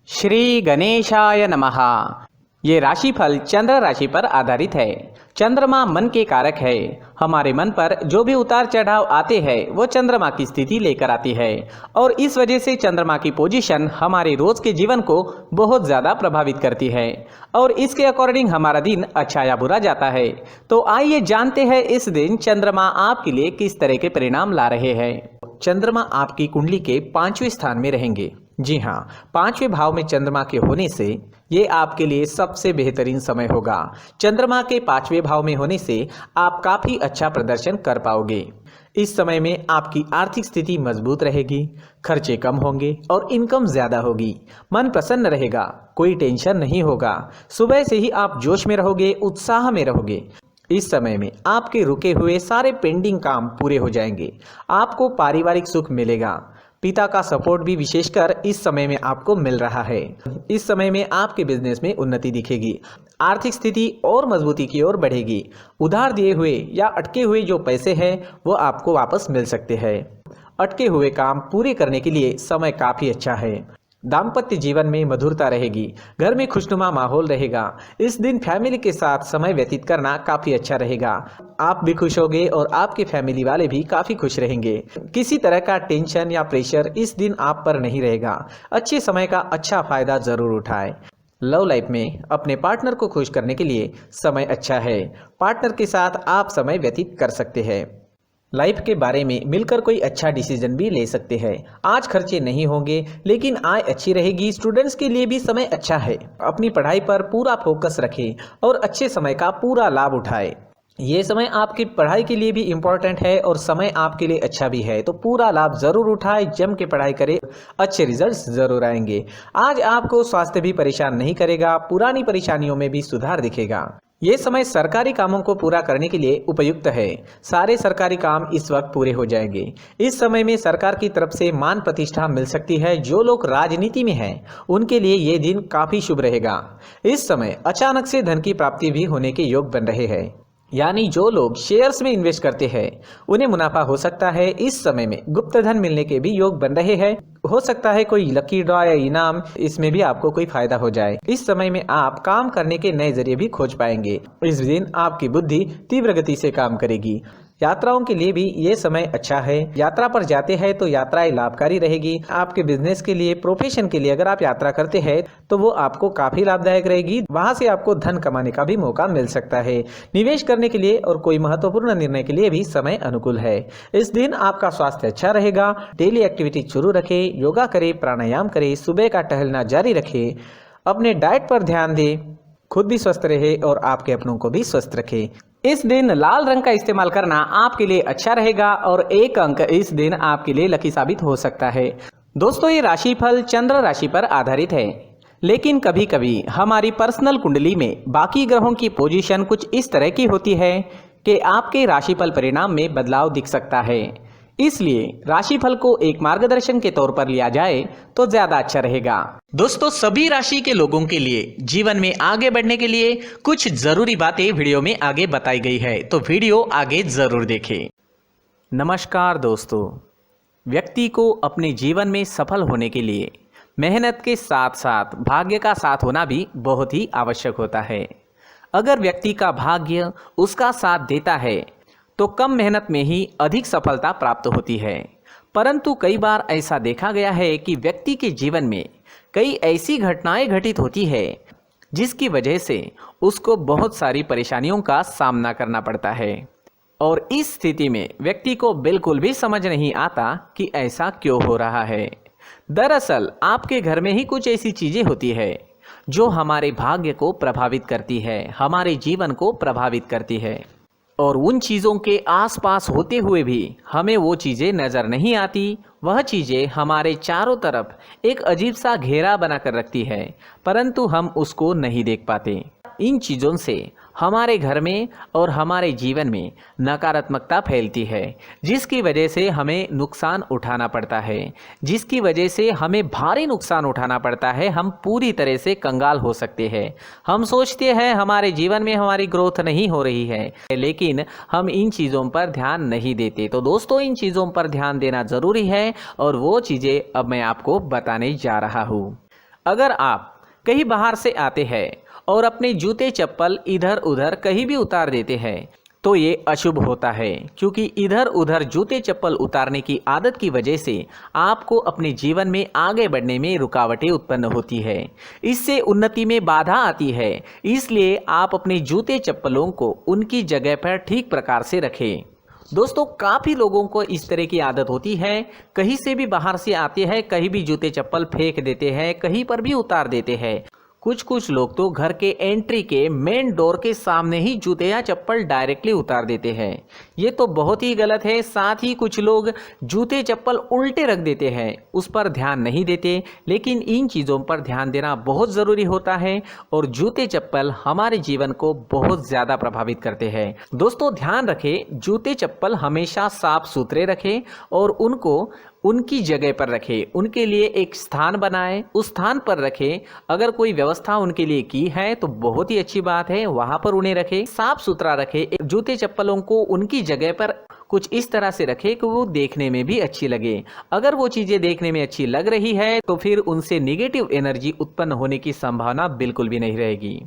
श्री गणेशाय नमः। ये राशिफल चंद्र राशि पर आधारित है। चंद्रमा मन के कारक है। हमारे मन पर जो भी उतार चढ़ाव आते हैं वो चंद्रमा की स्थिति लेकर आती है और इस वजह से चंद्रमा की पोजीशन हमारे रोज के जीवन को बहुत ज़्यादा प्रभावित करती है और इसके अकॉर्डिंग हमारा दिन अच्छा या बुरा जाता है। तो आइए जानते हैं इस दिन चंद्रमा आपके लिए किस तरह के परिणाम ला रहे हैं। चंद्रमा आपकी कुंडली के 5वें स्थान में रहेंगे। जी हाँ, 5वें भाव में चंद्रमा के होने से ये आपके लिए सबसे बेहतरीन समय होगा। चंद्रमा के 5वें भाव में होने से आप काफ़ी अच्छा प्रदर्शन कर पाओगे। इस समय में आपकी आर्थिक स्थिति मजबूत रहेगी, खर्चे कम होंगे और इनकम ज़्यादा होगी। मन प्रसन्न रहेगा, कोई टेंशन नहीं होगा। सुबह से ही आप जोश में रहोगे, उत्साह में रहोगे। इस समय में आपके रुके हुए सारे पेंडिंग काम पूरे हो जाएंगे। आपको पारिवारिक सुख मिलेगा। पिता का सपोर्ट भी विशेषकर इस समय में आपको मिल रहा है। इस समय में आपके बिजनेस में उन्नति दिखेगी। आर्थिक स्थिति और मजबूती की ओर बढ़ेगी। उधार दिए हुए या अटके हुए जो पैसे हैं वो आपको वापस मिल सकते हैं। अटके हुए काम पूरे करने के लिए समय काफ़ी अच्छा है। दाम्पत्य जीवन में मधुरता रहेगी। घर में खुशनुमा माहौल रहेगा। इस दिन फैमिली के साथ समय व्यतीत करना काफ़ी अच्छा रहेगा। आप भी खुश होंगे और आपके फैमिली वाले भी काफ़ी खुश रहेंगे। किसी तरह का टेंशन या प्रेशर इस दिन आप पर नहीं रहेगा। अच्छे समय का अच्छा फायदा ज़रूर उठाएं। लव लाइफ में अपने पार्टनर को खुश करने के लिए समय अच्छा है। पार्टनर के साथ आप समय व्यतीत कर सकते हैं। लाइफ के बारे में मिलकर कोई अच्छा डिसीजन भी ले सकते हैं। आज खर्चे नहीं होंगे लेकिन आय अच्छी रहेगी। स्टूडेंट्स के लिए भी समय अच्छा है। अपनी पढ़ाई पर पूरा फोकस रखें और अच्छे समय का पूरा लाभ उठाएं। ये समय आपकी पढ़ाई के लिए भी इम्पोर्टेंट है और समय आपके लिए अच्छा भी है, तो पूरा लाभ ज़रूर उठाएं। जम के पढ़ाई करें, अच्छे रिजल्ट्स ज़रूर आएंगे। आज आपको स्वास्थ्य भी परेशान नहीं करेगा। पुरानी परेशानियों में भी सुधार दिखेगा। ये समय सरकारी कामों को पूरा करने के लिए उपयुक्त है। सारे सरकारी काम इस वक्त पूरे हो जाएंगे। इस समय में सरकार की तरफ से मान प्रतिष्ठा मिल सकती है। जो लोग राजनीति में हैं उनके लिए ये दिन काफ़ी शुभ रहेगा। इस समय अचानक से धन की प्राप्ति भी होने के योग बन रहे हैं। यानी जो लोग शेयर्स में इन्वेस्ट करते हैं उन्हें मुनाफा हो सकता है। इस समय में गुप्त धन मिलने के भी योग बन रहे हैं। हो सकता है कोई लकी ड्रॉ या इनाम, इसमें भी आपको कोई फायदा हो जाए। इस समय में आप काम करने के नए जरिए भी खोज पाएंगे। इस दिन आपकी बुद्धि तीव्र गति से काम करेगी। यात्राओं के लिए भी ये समय अच्छा है। यात्रा पर जाते हैं तो यात्राएं लाभकारी रहेगी। आपके बिजनेस के लिए, प्रोफेशन के लिए अगर आप यात्रा करते हैं तो वो आपको काफ़ी लाभदायक रहेगी। वहाँ से आपको धन कमाने का भी मौका मिल सकता है। निवेश करने के लिए और कोई महत्वपूर्ण निर्णय के लिए भी समय अनुकूल है। इस दिन आपका स्वास्थ्य अच्छा रहेगा। डेली एक्टिविटी शुरू रखें, योगा करें, प्राणायाम करें, सुबह का टहलना जारी रखें, अपने डाइट पर ध्यान दें, खुद भी स्वस्थ रहे और आपके अपनों को भी स्वस्थ रखें। इस दिन लाल रंग का इस्तेमाल करना आपके लिए अच्छा रहेगा और एक अंक इस दिन आपके लिए लकी साबित हो सकता है। दोस्तों, ये राशिफल चंद्र राशि पर आधारित है, लेकिन कभी कभी हमारी पर्सनल कुंडली में बाकी ग्रहों की पोजीशन कुछ इस तरह की होती है कि आपके राशिफल परिणाम में बदलाव दिख सकता है। इसलिए राशिफल को एक मार्गदर्शन के तौर पर लिया जाए तो ज्यादा अच्छा रहेगा। दोस्तों, सभी राशि के लोगों के लिए जीवन में आगे बढ़ने के लिए कुछ जरूरी बातें वीडियो में आगे बताई गई है, तो वीडियो आगे जरूर देखें। नमस्कार दोस्तों, व्यक्ति को अपने जीवन में सफल होने के लिए मेहनत के साथ साथ भाग्य का साथ होना भी बहुत ही आवश्यक होता है। अगर व्यक्ति का भाग्य उसका साथ देता है तो कम मेहनत में ही अधिक सफलता प्राप्त होती है। परंतु कई बार ऐसा देखा गया है कि व्यक्ति के जीवन में कई ऐसी घटनाएं घटित होती है जिसकी वजह से उसको बहुत सारी परेशानियों का सामना करना पड़ता है और इस स्थिति में व्यक्ति को बिल्कुल भी समझ नहीं आता कि ऐसा क्यों हो रहा है। दरअसल आपके घर में ही कुछ ऐसी चीज़ें होती है जो हमारे भाग्य को प्रभावित करती है, हमारे जीवन को प्रभावित करती है और उन चीज़ों के आसपास होते हुए भी हमें वो चीज़ें नज़र नहीं आती। वह चीज़ें हमारे चारों तरफ एक अजीब सा घेरा बनाकर रखती है, परंतु हम उसको नहीं देख पाते। इन चीज़ों से हमारे घर में और हमारे जीवन में नकारात्मकता फैलती है, जिसकी वजह से हमें नुकसान उठाना पड़ता है, जिसकी वजह से हमें भारी नुकसान उठाना पड़ता है। हम पूरी तरह से कंगाल हो सकते हैं। हम सोचते हैं हमारे जीवन में हमारी ग्रोथ नहीं हो रही है, लेकिन हम इन चीज़ों पर ध्यान नहीं देते। तो दोस्तों, इन चीज़ों पर ध्यान देना ज़रूरी है और वो चीज़ें अब मैं आपको बताने जा रहा हूँ। अगर आप कहीं बाहर से आते हैं और अपने जूते चप्पल इधर उधर कहीं भी उतार देते हैं तो ये अशुभ होता है, क्योंकि इधर उधर जूते चप्पल उतारने की आदत की वजह से आपको अपने जीवन में आगे बढ़ने में रुकावटें उत्पन्न होती है। इससे उन्नति में बाधा आती है। इसलिए आप अपने जूते चप्पलों को उनकी जगह पर ठीक प्रकार से रखें। दोस्तों, काफ़ी लोगों को इस तरह की आदत होती है, कहीं से भी बाहर से आते हैं कहीं भी जूते चप्पल फेंक देते हैं, कहीं पर भी उतार देते हैं। कुछ लोग तो घर के एंट्री के मेन डोर के सामने ही जूते या चप्पल डायरेक्टली उतार देते हैं। ये तो बहुत ही गलत है। साथ ही कुछ लोग जूते चप्पल उल्टे रख देते हैं, उस पर ध्यान नहीं देते। लेकिन इन चीज़ों पर ध्यान देना बहुत ज़रूरी होता है और जूते चप्पल हमारे जीवन को बहुत ज़्यादा प्रभावित करते हैं। दोस्तों, ध्यान रखें, जूते चप्पल हमेशा साफ सुथरे रखें और उनको उनकी जगह पर रखें। उनके लिए एक स्थान बनाएं, उस स्थान पर रखें। अगर कोई व्यवस्था उनके लिए की है तो बहुत ही अच्छी बात है, वहां पर उन्हें रखें, साफ सुथरा रखें। जूते चप्पलों को उनकी जगह पर कुछ इस तरह से रखें कि वो देखने में भी अच्छी लगे। अगर वो चीज़ें देखने में अच्छी लग रही है तो फिर उनसे निगेटिव एनर्जी उत्पन्न होने की संभावना बिल्कुल भी नहीं रहेगी।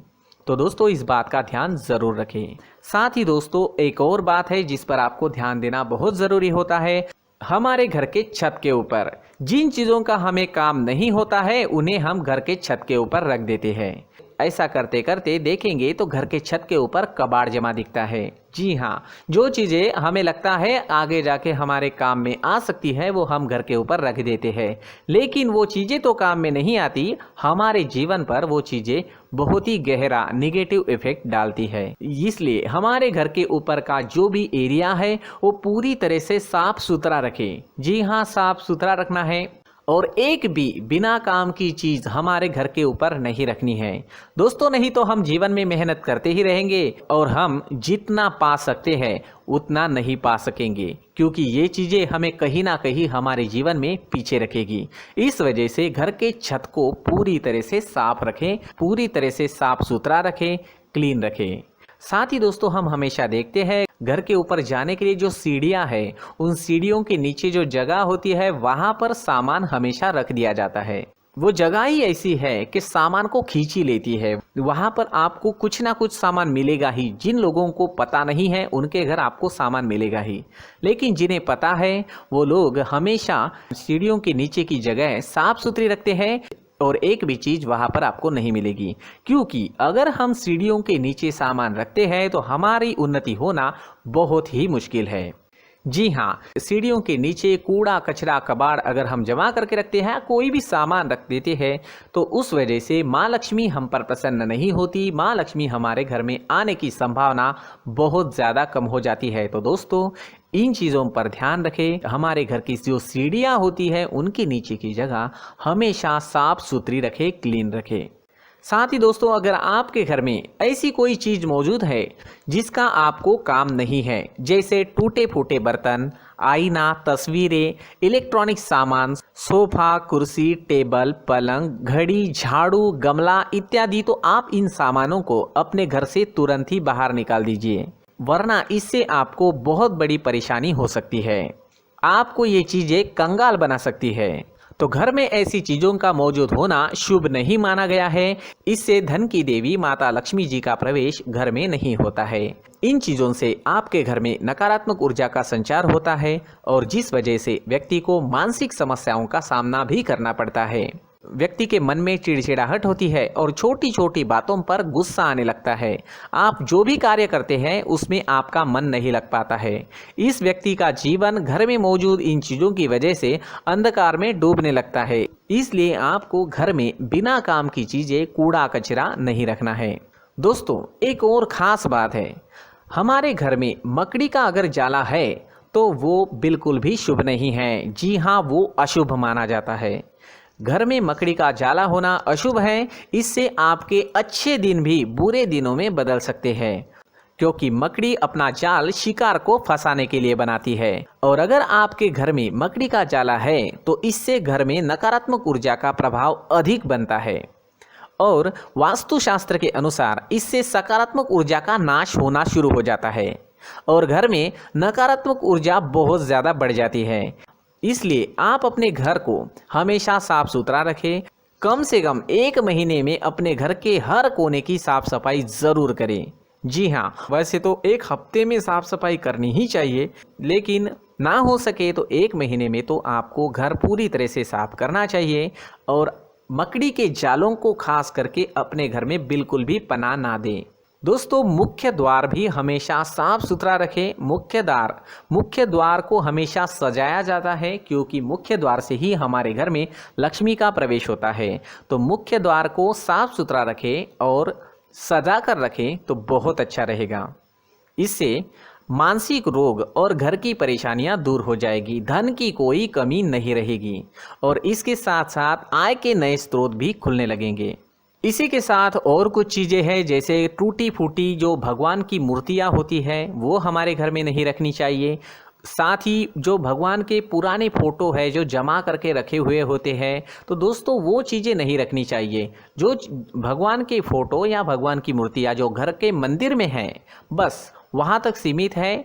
तो दोस्तों, इस बात का ध्यान ज़रूर रखें। साथ ही दोस्तों, एक और बात है जिस पर आपको ध्यान देना बहुत ज़रूरी होता है। हमारे घर के छत के ऊपर जिन चीज़ों का हमें काम नहीं होता है उन्हें हम घर के छत के ऊपर रख देते हैं। ऐसा करते करते देखेंगे तो घर के छत के ऊपर कबाड़ जमा दिखता है। जी हाँ, जो चीज़ें हमें लगता है आगे जाके हमारे काम में आ सकती है वो हम घर के ऊपर रख देते हैं, लेकिन वो चीज़ें तो काम में नहीं आती, हमारे जीवन पर वो चीज़ें बहुत ही गहरा निगेटिव इफेक्ट डालती है। इसलिए हमारे घर के ऊपर का जो भी एरिया है वो पूरी तरह से साफ सुथरा रखें। जी हाँ, साफ सुथरा रखना है और एक भी बिना काम की चीज़ हमारे घर के ऊपर नहीं रखनी है। दोस्तों, नहीं तो हम जीवन में मेहनत करते ही रहेंगे और हम जितना पा सकते हैं उतना नहीं पा सकेंगे, क्योंकि ये चीज़ें हमें कहीं ना कहीं हमारे जीवन में पीछे रखेगी। इस वजह से घर के छत को पूरी तरह से साफ रखें, पूरी तरह से साफ सुथरा रखें, क्लीन रखें। साथ ही दोस्तों, हम हमेशा देखते हैं घर के ऊपर जाने के लिए जो सीढ़ियां हैं, उन सीढ़ियों के नीचे जो जगह होती है वहां पर सामान हमेशा रख दिया जाता है। वो जगह ही ऐसी है कि सामान को खींच ही लेती है। वहां पर आपको कुछ ना कुछ सामान मिलेगा ही। जिन लोगों को पता नहीं है उनके घर आपको सामान मिलेगा ही, लेकिन जिन्हें पता है वो लोग हमेशा सीढ़ियों के नीचे की जगह साफ सुथरी रखते हैं और एक भी चीज़ वहाँ पर आपको नहीं मिलेगी। क्योंकि अगर हम सीढ़ियों के नीचे सामान रखते हैं तो हमारी उन्नति होना बहुत ही मुश्किल है। जी हाँ, सीढ़ियों के नीचे कूड़ा कचरा कबाड़ अगर हम जमा करके रखते हैं, कोई भी सामान रख देते हैं, तो उस वजह से माँ लक्ष्मी हम पर प्रसन्न नहीं होती। माँ लक्ष्मी हमारे घर में आने की संभावना बहुत ज़्यादा कम हो जाती है। तो दोस्तों, इन चीज़ों पर ध्यान रखें। हमारे घर की जो सीढ़ियाँ होती है उनके नीचे की जगह हमेशा साफ सुथरी रखें, क्लीन रखें। साथ ही दोस्तों, अगर आपके घर में ऐसी कोई चीज़ मौजूद है जिसका आपको काम नहीं है, जैसे टूटे फूटे बर्तन, आईना, तस्वीरें, इलेक्ट्रॉनिक सामान, सोफा, कुर्सी, टेबल, पलंग, घड़ी, झाड़ू, गमला इत्यादि, तो आप इन सामानों को अपने घर से तुरंत ही बाहर निकाल दीजिए, वरना इससे आपको बहुत बड़ी परेशानी हो सकती है। आपको ये चीज़ें कंगाल बना सकती है। तो घर में ऐसी चीज़ों का मौजूद होना शुभ नहीं माना गया है। इससे धन की देवी माता लक्ष्मी जी का प्रवेश घर में नहीं होता है। इन चीज़ों से आपके घर में नकारात्मक ऊर्जा का संचार होता है और जिस वजह से व्यक्ति को मानसिक समस्याओं का सामना भी करना पड़ता है। व्यक्ति के मन में चिड़चिड़ाहट होती है और छोटी छोटी बातों पर गुस्सा आने लगता है। आप जो भी कार्य करते हैं उसमें आपका मन नहीं लग पाता है। इस व्यक्ति का जीवन घर में मौजूद इन चीज़ों की वजह से अंधकार में डूबने लगता है। इसलिए आपको घर में बिना काम की चीज़ें, कूड़ा कचरा नहीं रखना है। दोस्तों, एक और ख़ास बात है, हमारे घर में मकड़ी का अगर जाला है तो वो बिल्कुल भी शुभ नहीं है। जी हाँ, वो अशुभ माना जाता है। घर में मकड़ी का जाला होना अशुभ है। इससे आपके अच्छे दिन भी बुरे दिनों में बदल सकते हैं, क्योंकि मकड़ी अपना जाल शिकार को फंसाने के लिए बनाती है। और अगर आपके घर में मकड़ी का जाला है तो इससे घर में नकारात्मक ऊर्जा का प्रभाव अधिक बनता है और वास्तुशास्त्र के अनुसार इससे सकारात्मक ऊर्जा का नाश होना शुरू हो जाता है और घर में नकारात्मक ऊर्जा बहुत ज़्यादा बढ़ जाती है। इसलिए आप अपने घर को हमेशा साफ सुथरा रखें, कम से कम 1 महीने में अपने घर के हर कोने की साफ सफाई ज़रूर करें। जी हाँ, वैसे तो 1 हफ्ते में साफ सफाई करनी ही चाहिए, लेकिन ना हो सके तो 1 महीने में तो आपको घर पूरी तरह से साफ करना चाहिए और मकड़ी के जालों को खास करके अपने घर में बिल्कुल भी पनाह ना दें। दोस्तों, मुख्य द्वार भी हमेशा साफ सुथरा रखें। मुख्य द्वार को हमेशा सजाया जाता है, क्योंकि मुख्य द्वार से ही हमारे घर में लक्ष्मी का प्रवेश होता है। तो मुख्य द्वार को साफ सुथरा रखें और सजा कर रखें तो बहुत अच्छा रहेगा। इससे मानसिक रोग और घर की परेशानियां दूर हो जाएगी, धन की कोई कमी नहीं रहेगी और इसके साथ साथ आय के नए स्रोत भी खुलने लगेंगे। इसी के साथ और कुछ चीज़ें हैं, जैसे टूटी फूटी जो भगवान की मूर्तियां होती है वो हमारे घर में नहीं रखनी चाहिए। साथ ही जो भगवान के पुराने फ़ोटो है जो जमा करके रखे हुए होते हैं, तो दोस्तों वो चीज़ें नहीं रखनी चाहिए। जो भगवान के फ़ोटो या भगवान की मूर्तियाँ जो घर के मंदिर में हैं, बस वहाँ तक सीमित है।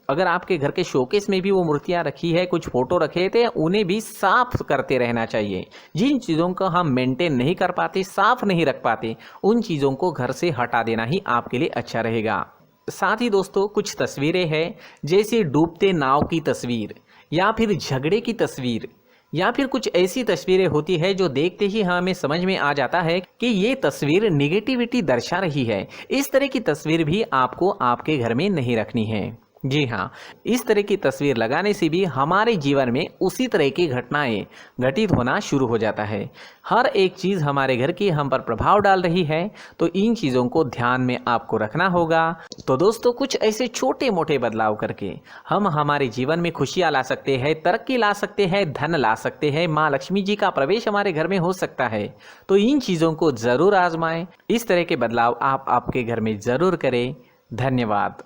अगर आपके घर के शोकेस में भी वो मूर्तियाँ रखी है, कुछ फ़ोटो रखे थे, उन्हें भी साफ करते रहना चाहिए। जिन चीज़ों को हम मेंटेन नहीं कर पाते, साफ नहीं रख पाते, उन चीज़ों को घर से हटा देना ही आपके लिए अच्छा रहेगा। साथ ही दोस्तों, कुछ तस्वीरें हैं, जैसे डूबते नाव की तस्वीर या फिर झगड़े की तस्वीर या फिर कुछ ऐसी तस्वीरें होती है जो देखते ही हमें समझ में आ जाता है कि ये तस्वीर निगेटिविटी दर्शा रही है। इस तरह की तस्वीर भी आपको आपके घर में नहीं रखनी है। जी हाँ, इस तरह की तस्वीर लगाने से भी हमारे जीवन में उसी तरह की घटनाएं घटित होना शुरू हो जाता है। हर एक चीज़ हमारे घर की हम पर प्रभाव डाल रही है, तो इन चीज़ों को ध्यान में आपको रखना होगा। तो दोस्तों, कुछ ऐसे छोटे मोटे बदलाव करके हम हमारे जीवन में खुशियाँ ला सकते हैं, तरक्की ला सकते हैं, धन ला सकते हैं, माँ लक्ष्मी जी का प्रवेश हमारे घर में हो सकता है। तो इन चीज़ों को ज़रूर आजमाएं। इस तरह के बदलाव आप आपके घर में ज़रूर करें। धन्यवाद।